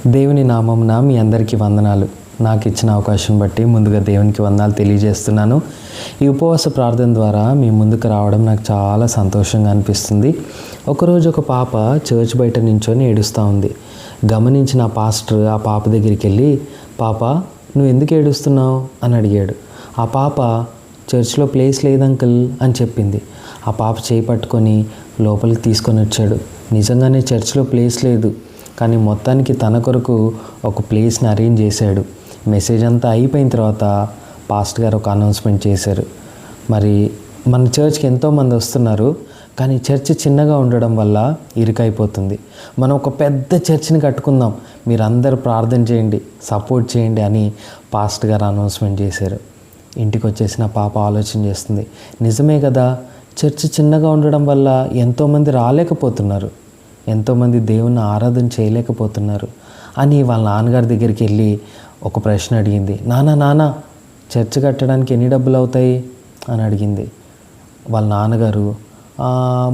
దేవుని నామమున మీ అందరికీ వందనాలు. నాకు ఇచ్చిన అవకాశం బట్టి ముందుగా దేవునికి వందనాలు తెలియజేస్తున్నాను. ఈ ఉపవాస ప్రార్థన ద్వారా మీ ముందుకు రావడం నాకు చాలా సంతోషంగా అనిపిస్తుంది. ఒకరోజు ఒక పాప చర్చ్ బయట నించొని ఏడుస్తూ ఉంది. గమనించిన పాస్టర్ ఆ పాప దగ్గరికి వెళ్ళి, పాప నువ్వు ఎందుకు ఏడుస్తున్నావు అని అడిగాడు. ఆ పాప చర్చ్లో ప్లేస్ లేదు అంకుల్ అని చెప్పింది. ఆ పాప చేయి పట్టుకొని లోపలికి తీసుకొని వచ్చాడు. నిజంగానే చర్చ్లో ప్లేస్ లేదు, కానీ మొత్తానికి తన కొరకు ఒక ప్లేస్ని అరేంజ్ చేశాడు. మెసేజ్ అంతా అయిపోయిన తర్వాత పాస్టర్ గారు ఒక అనౌన్స్మెంట్ చేశారు. మరి మన చర్చ్కి ఎంతోమంది వస్తున్నారు, కానీ చర్చ్ చిన్నగా ఉండడం వల్ల ఇరుకైపోతుంది. మనం ఒక పెద్ద చర్చ్ని కట్టుకుందాం, మీరందరూ ప్రార్థన చేయండి, సపోర్ట్ చేయండి అని పాస్టర్ గారు అనౌన్స్మెంట్ చేశారు. ఇంటికి వచ్చేసిన పాప ఆలోచన చేస్తుంది, నిజమే కదా, చర్చ్ చిన్నగా ఉండడం వల్ల ఎంతోమంది రాలేకపోతున్నారు, ఎంతోమంది దేవుని ఆరాధన చేయలేకపోతున్నారు అని వాళ్ళ నాన్నగారి దగ్గరికి వెళ్ళి ఒక ప్రశ్న అడిగింది. నాన్న చర్చ్ కట్టడానికి ఎన్ని డబ్బులు అవుతాయి అని అడిగింది. వాళ్ళ నాన్నగారు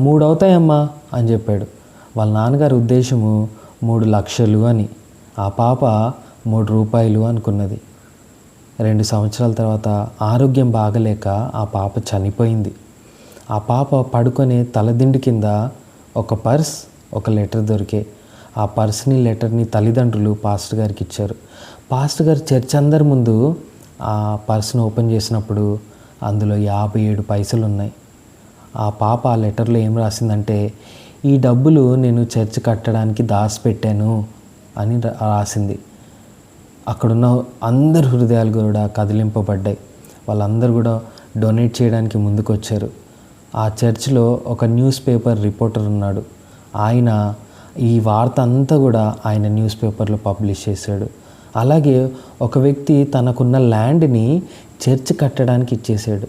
3 అవుతాయమ్మా అని చెప్పాడు. వాళ్ళ నాన్నగారి ఉద్దేశము 3 లక్షలు అని. ఆ పాప 3 రూపాయలు అనుకున్నది. 2 సంవత్సరాల తర్వాత ఆరోగ్యం బాగలేక ఆ పాప చనిపోయింది. ఆ పాప పడుకొని తలదిండి కింద ఒక పర్స్, ఒక లెటర్ దొరికే. ఆ పర్స్ని, లెటర్ని తల్లిదండ్రులు పాస్టర్ గారికి ఇచ్చారు. పాస్టర్ గారు చర్చ్ అందరి ముందు ఆ పర్స్ని ఓపెన్ చేసినప్పుడు అందులో 57 పైసలు ఉన్నాయి. ఆ పాప ఆ లెటర్లో ఏం రాసిందంటే, ఈ డబ్బులు నేను చర్చ్ కట్టడానికి దాచిపెట్టాను అని రాసింది. అక్కడున్న అందరి హృదయాలు కూడా కదిలింపబడ్డాయి. వాళ్ళందరూ కూడా డొనేట్ చేయడానికి ముందుకు వచ్చారు. ఆ చర్చ్లో ఒక న్యూస్ పేపర్ రిపోర్టర్ ఉన్నాడు. ఆయన ఈ వార్త అంతా కూడా ఆయన న్యూస్ పేపర్లో పబ్లిష్ చేశాడు. అలాగే ఒక వ్యక్తి తనకున్న ల్యాండ్ని చర్చ్ కట్టడానికి ఇచ్చేసాడు.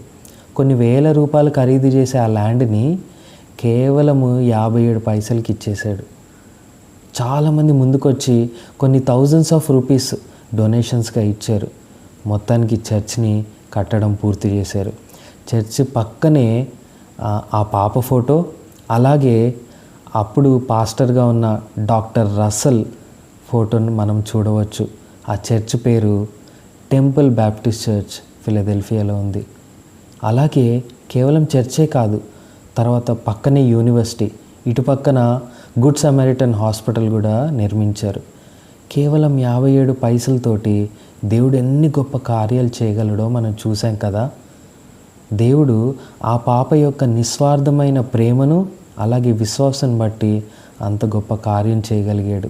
కొన్ని వేల రూపాయలు ఖరీదు చేసే ఆ ల్యాండ్ని కేవలము 57 పైసలకి ఇచ్చేసాడు. చాలామంది ముందుకొచ్చి కొన్ని థౌజండ్స్ ఆఫ్ రూపీస్ డొనేషన్స్గా ఇచ్చారు. మొత్తానికి చర్చ్ని కట్టడం పూర్తి చేశారు. చర్చ్ పక్కనే ఆ పాప ఫోటో, అలాగే అప్పుడు పాస్టర్గా ఉన్న డాక్టర్ రసల్ ఫోటోను మనం చూడవచ్చు. ఆ చర్చ్ పేరు టెంపుల్ బ్యాప్టిస్ట్ చర్చ్, ఫిలదెల్ఫియాలో ఉంది. అలాగే కేవలం చర్చే కాదు, తర్వాత పక్కనే యూనివర్సిటీ, ఇటు పక్కన గుడ్ సమరిటన్ హాస్పిటల్ కూడా నిర్మించారు. కేవలం 57 పైసలతోటి దేవుడు ఎన్ని గొప్ప కార్యాలు చేయగలడో మనం చూసాం కదా. దేవుడు ఆ పాప యొక్క నిస్వార్థమైన ప్రేమను, అలాగే విశ్వాసం బట్టి అంత గొప్ప కార్యం చేయగలిగాడు.